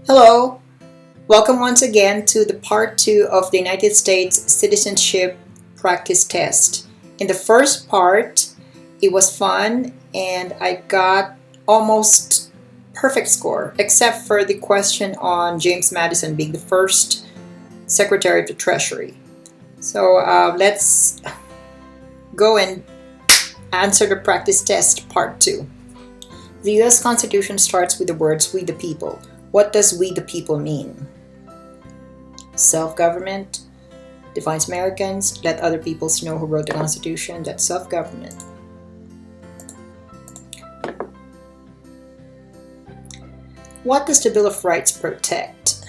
Hello, welcome once again to the part 2 of the United States Citizenship Practice Test. In the first part, it was fun and I got almost perfect score, except for the question on James Madison being the first Secretary of the Treasury. So let's go and answer the practice test part 2. The US Constitution starts with the words, "We the people." What does "we the people" mean? Self-government defines Americans. Let other peoples know who wrote the Constitution. That's self-government. What does the Bill of Rights protect?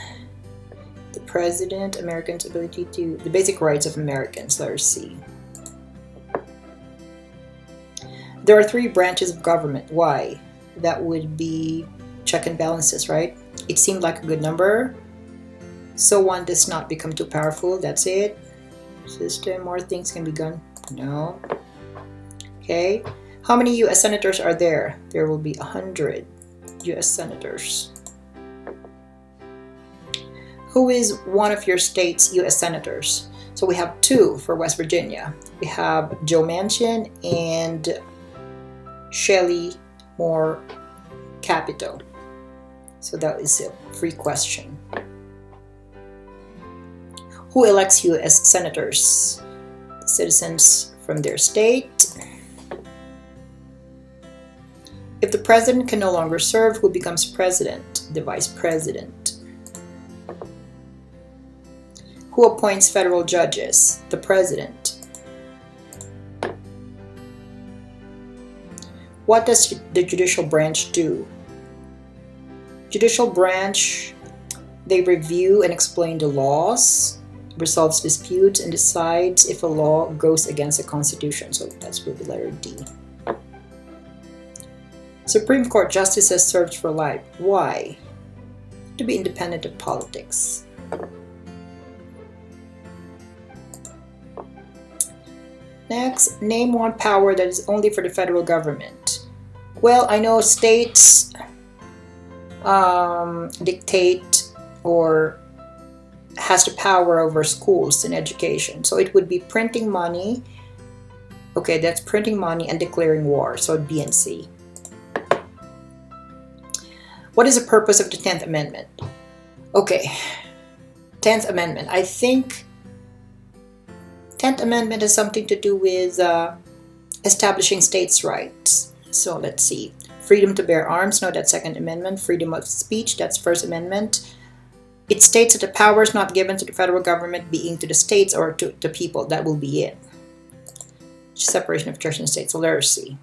The President, Americans' ability to, the basic rights of Americans, letter C. There are 3 branches of government. Why? That would be check and balances, right? It seemed like a good number, so one does not become too powerful. That's it. System, more things can be done. No. Okay. How many U.S. senators are there? There will be 100 U.S. senators. Who is one of your state's U.S. senators? So we have 2 for West Virginia. We have Joe Manchin and Shelley Moore Capito. So that is a free question. Who elects U.S. senators? The citizens from their state. If the president can no longer serve, who becomes president? The vice president. Who appoints federal judges? The president. What does the judicial branch do? Judicial branch, they review and explain the laws, resolves disputes, and decides if a law goes against the Constitution. So that's will be letter D. Supreme Court justices served for life. Why? To be independent of politics. Next, name one power that is only for the federal government. Well, I know states dictate or has the power over schools and education. So it would be printing money. Okay, that's printing money and declaring war. So B and C. What is the purpose of the 10th Amendment? Okay, 10th Amendment. I think 10th Amendment has something to do with establishing states' rights. So let's see. Freedom to bear arms, no, that's Second Amendment. Freedom of speech, that's First Amendment. It states that the power is not given to the federal government being to the states or to the people. That will be it. Separation of church and state, so letter C.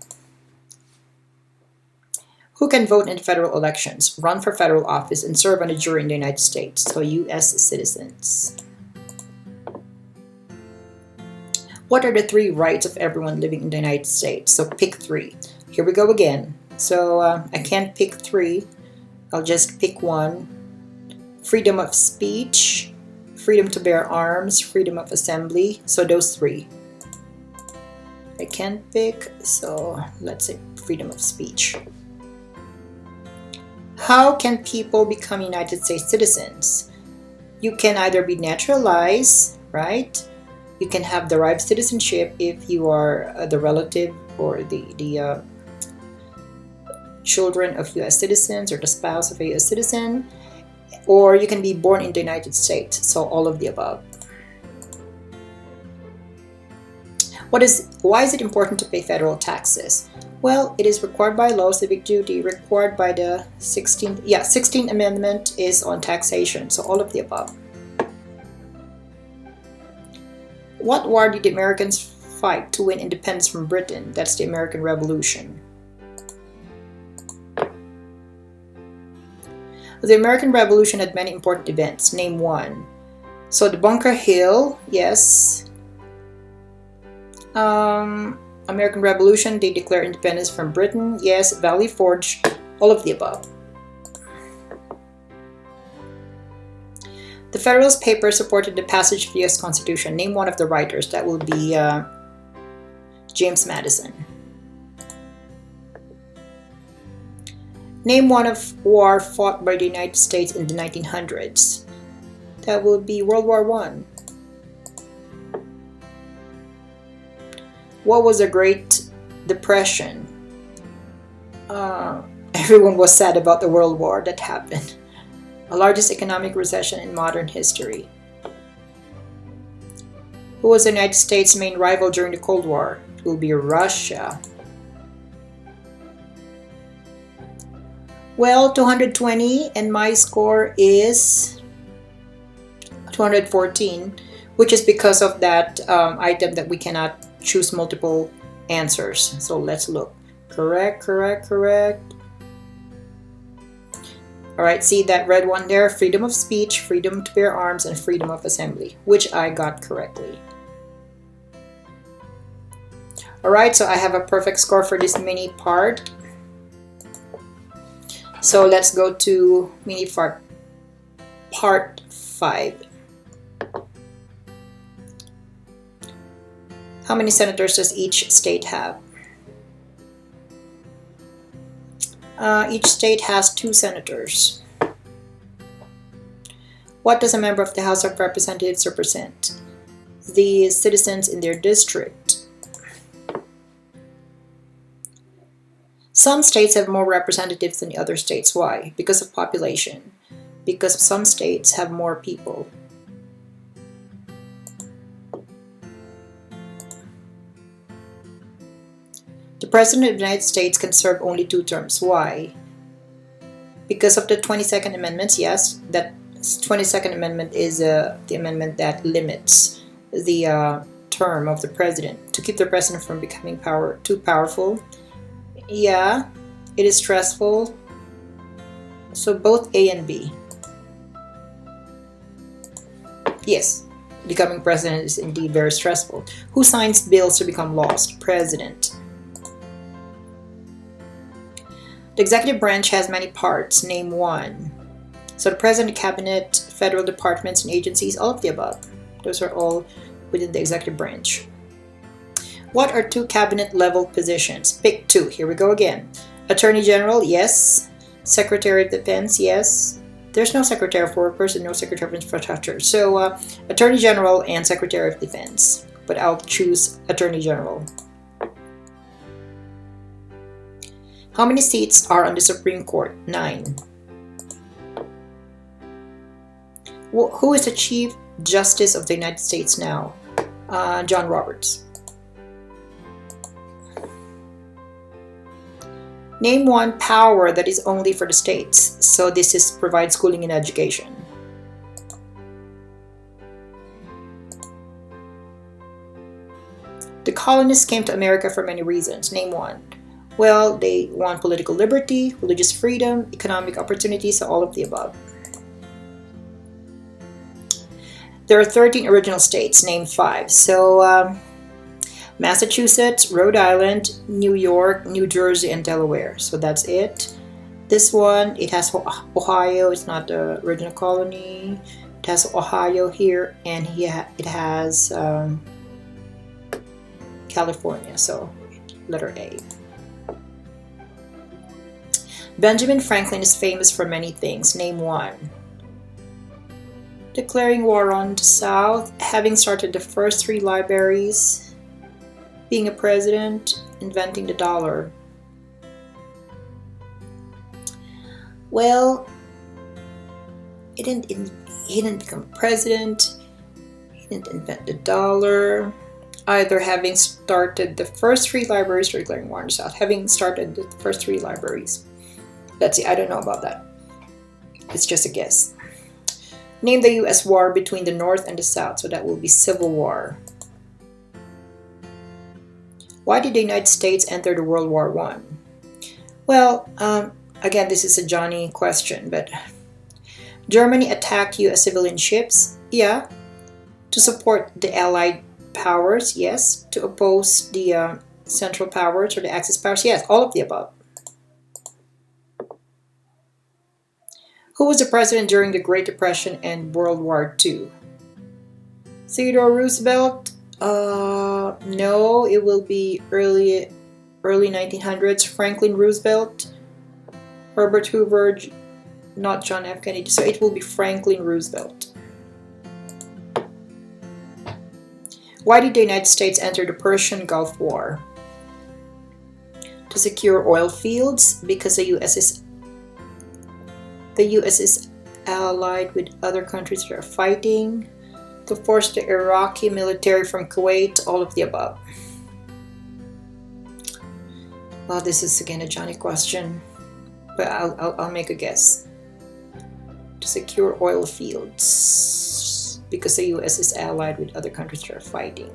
Who can vote in federal elections, run for federal office, and serve on a jury in the United States? So U.S. citizens. What are the 3 rights of everyone living in the United States? So pick 3. Here we go again. So I can't pick 3. I'll just pick 1. Freedom of speech, freedom to bear arms, freedom of assembly. So those 3. I can't pick, so let's say freedom of speech. How can people become United States citizens? You can either be naturalized, right? You can have derived citizenship if you are the relative or the children of U.S. citizens or the spouse of a U.S. citizen, or you can be born in the United States. So all of the above. Why is it important to pay federal taxes? Well, it is required by law, civic duty, required by the 16th Amendment is on taxation. So all of the above. What war did the Americans fight to win independence from Britain? That's the American Revolution. The American Revolution had many important events. Name 1. So the Bunker Hill, yes. American Revolution, they declare independence from Britain. Yes. Valley Forge, all of the above. The Federalist Papers supported the passage of the U.S. Constitution. Name one of the writers. That will be James Madison. Name one of war fought by the United States in the 1900s. That would be World War I. What was the Great Depression? Everyone was sad about the World War that happened. The largest economic recession in modern history. Who was the United States' main rival during the Cold War? It will be Russia. Well, 220, and my score is 214, which is because of that item that we cannot choose multiple answers. So let's look. Correct. All right, see that red one there? Freedom of speech, freedom to bear arms, and freedom of assembly, which I got correctly. All right, so I have a perfect score for this mini part. So let's go to mini part 5. How many senators does each state have? Each state has 2 senators. What does a member of the House of Representatives represent? The citizens in their district. Some states have more representatives than the other states. Why? Because of population. Because some states have more people. The President of the United States can serve only 2 terms. Why? Because of the 22nd Amendment. Yes, that 22nd Amendment is the amendment that limits the term of the president to keep the president from becoming too powerful. Yeah, it is stressful. So both A and B. Yes, becoming president is indeed very stressful. Who signs bills to become laws? The president. The executive branch has many parts. Name one. So the president, cabinet, federal departments and agencies, all of the above. Those are all within the executive branch. What are 2 cabinet level positions? Pick 2. Here we go again. Attorney General, yes. Secretary of Defense, yes. There's no Secretary of Workers and no Secretary of Infrastructure. So Attorney General and Secretary of Defense. But I'll choose Attorney General. How many seats are on the Supreme Court? 9. Who is the Chief Justice of the United States now? John Roberts. Name one power that is only for the states. So this is provide schooling and education. The colonists came to America for many reasons. Name one. Well, they want political liberty, religious freedom, economic opportunities, so all of the above. There are 13 original states. Name 5. So Massachusetts, Rhode Island, New York, New Jersey, and Delaware. So that's it. This one, it has Ohio. It's not the original colony. It has Ohio here, and it has California. So letter A. Benjamin Franklin is famous for many things. Name one. Declaring war on the South, having started the first 3 libraries, being a president, inventing the dollar. Well, he didn't become president, he didn't invent the dollar, either having started the first 3 libraries or declaring war on the South, having started the first 3 libraries. Let's see, I don't know about that. It's just a guess. Name the U.S. war between the North and the South, so that will be Civil War. Why did the United States enter the World War I? Well, again, this is a Johnny question, but Germany attacked U.S. civilian ships? Yeah. To support the Allied powers? Yes. To oppose the Central powers or the Axis powers? Yes, all of the above. Who was the president during the Great Depression and World War II? Theodore Roosevelt? No, it will be early 1900s. Franklin Roosevelt. Herbert Hoover, not John F. Kennedy. So it will be Franklin Roosevelt. Why did the United States enter the Persian Gulf War? To secure oil fields, because the U.S. is allied with other countries that are fighting, to force the Iraqi military from Kuwait, all of the above. Well, this is again a Johnny question, but I'll make a guess. To secure oil fields, because the U.S. is allied with other countries that are fighting.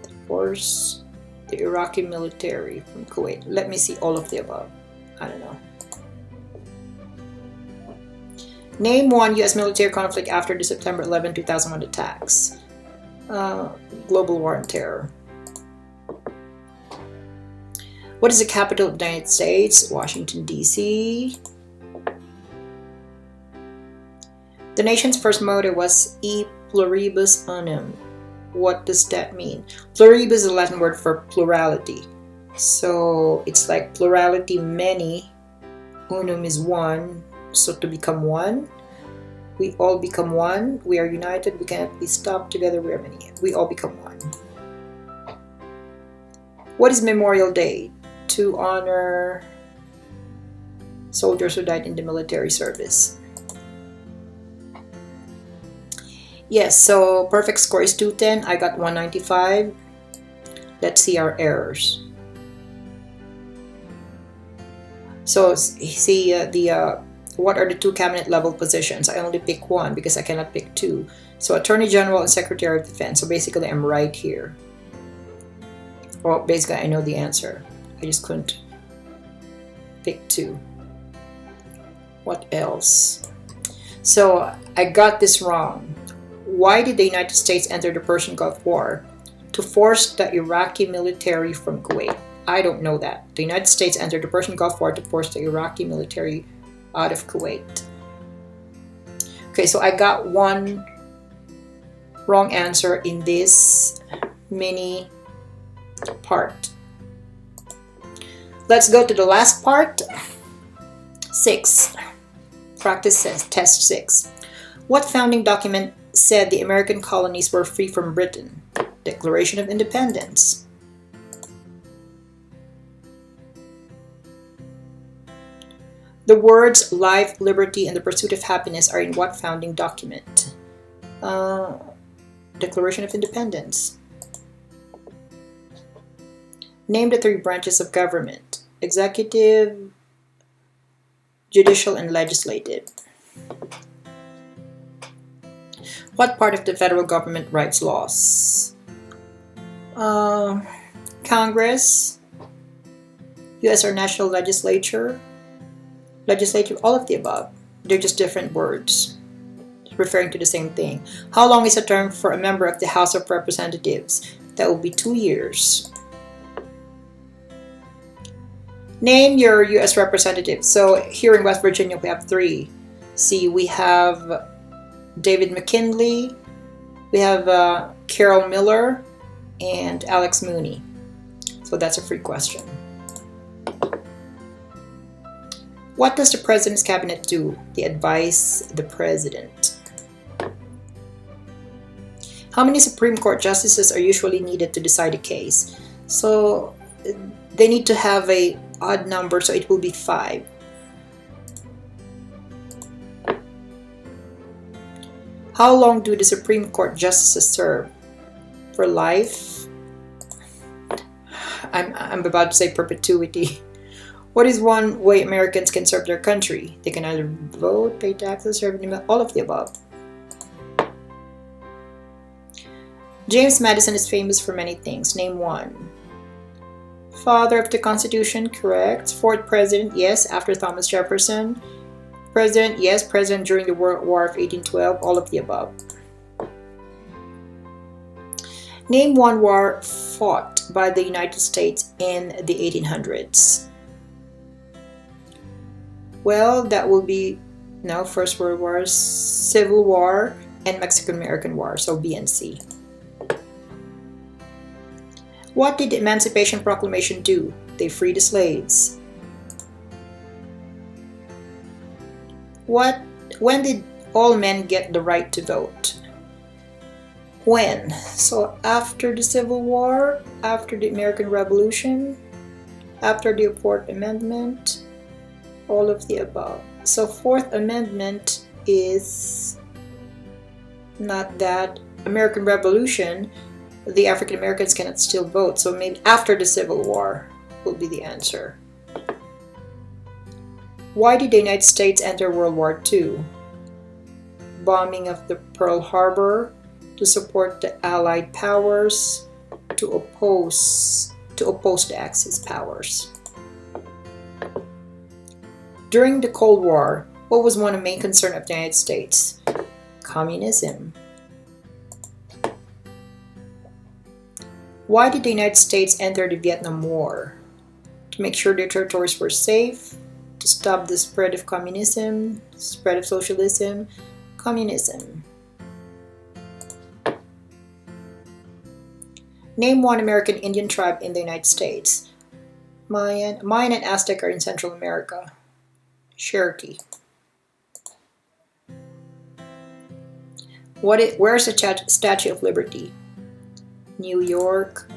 To force the Iraqi military from Kuwait. Let me see all of the above. I don't know. Name one U.S. military conflict after the September 11, 2001 attacks. Global war on terror. What is the capital of the United States? Washington, D.C. The nation's first motto was E pluribus unum. What does that mean? Pluribus is a Latin word for plurality. So it's like plurality, many. Unum is one. So to become one, we all become one. We are united. We cannot be stopped. Together we are many. We all become one. What is Memorial Day? To honor soldiers who died in the military service. Yes, so perfect score is 210. I got 195. Let's see our errors. So see what are the two cabinet level positions? I only pick one because I cannot pick two. So Attorney General and Secretary of Defense. So basically I'm right here. Well, basically I know the answer. I just couldn't pick two. What else? So I got this wrong. Why did the United States enter the Persian Gulf War? To force the Iraqi military from Kuwait. I don't know that. The United States entered the Persian Gulf War to force the Iraqi military out of Kuwait. Okay, so I got one wrong answer in this mini part. Let's go to the last part. 6. Practice test 6. What founding document said the American colonies were free from Britain? Declaration of Independence. The words life, liberty, and the pursuit of happiness are in what founding document? Declaration of Independence. Name the 3 branches of government: executive, judicial, and legislative. What part of the federal government writes laws? Congress, U.S. or national legislature, all of the above. They're just different words referring to the same thing. How long is a term for a member of the House of Representatives? That will be 2 years. Name your U.S. representatives. So here in West Virginia we have 3. See, we have David McKinley, we have Carol Miller, and Alex Mooney. So that's a free question. What does the President's Cabinet do? They advise the President. How many Supreme Court justices are usually needed to decide a case? So they need to have a odd number, so it will be 5. How long do the Supreme Court justices serve? For life? I'm about to say perpetuity. What is one way Americans can serve their country? They can either vote, pay taxes, serve in all of the above. James Madison is famous for many things. Name one. Father of the Constitution, correct. 4th president, yes, after Thomas Jefferson. President, yes, president during the World War of 1812, all of the above. Name one war fought by the United States in the 1800s. Well, that will be, no, First World War, Civil War, and Mexican-American War, so B and C. What did the Emancipation Proclamation do? They freed the slaves. When did all men get the right to vote? When? So after the Civil War, after the American Revolution, after the Fourth Amendment, all of the above. So Fourth Amendment is not that. American Revolution, the African Americans cannot still vote, so maybe after the Civil War will be the answer. Why did the United States enter World War II? Bombing of the Pearl Harbor, to support the Allied powers, to oppose the Axis powers. During the Cold War, what was one of the main concerns of the United States? Communism. Why did the United States enter the Vietnam War? To make sure their territories were safe, to stop the spread of communism, spread of socialism, communism. Name one American Indian tribe in the United States. Mayan and Aztec are in Central America. Cherokee. Where's the Statue of Liberty? New York.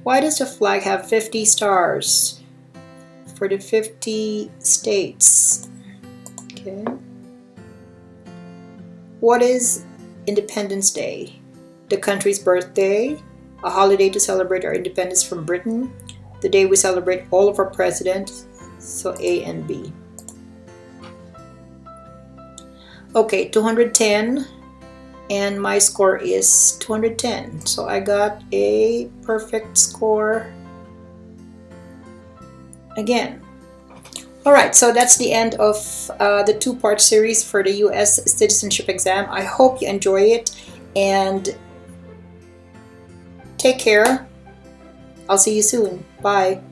Why does the flag have 50 stars? For the 50 states. Okay. What is Independence Day? The country's birthday, a holiday to celebrate our independence from Britain, the day we celebrate all of our presidents, so A and B. Okay, 210, and my score is 210, so I got a perfect score again. Alright, so that's the end of the two-part series for the US citizenship exam. I hope you enjoy it, and take care. I'll see you soon. Bye.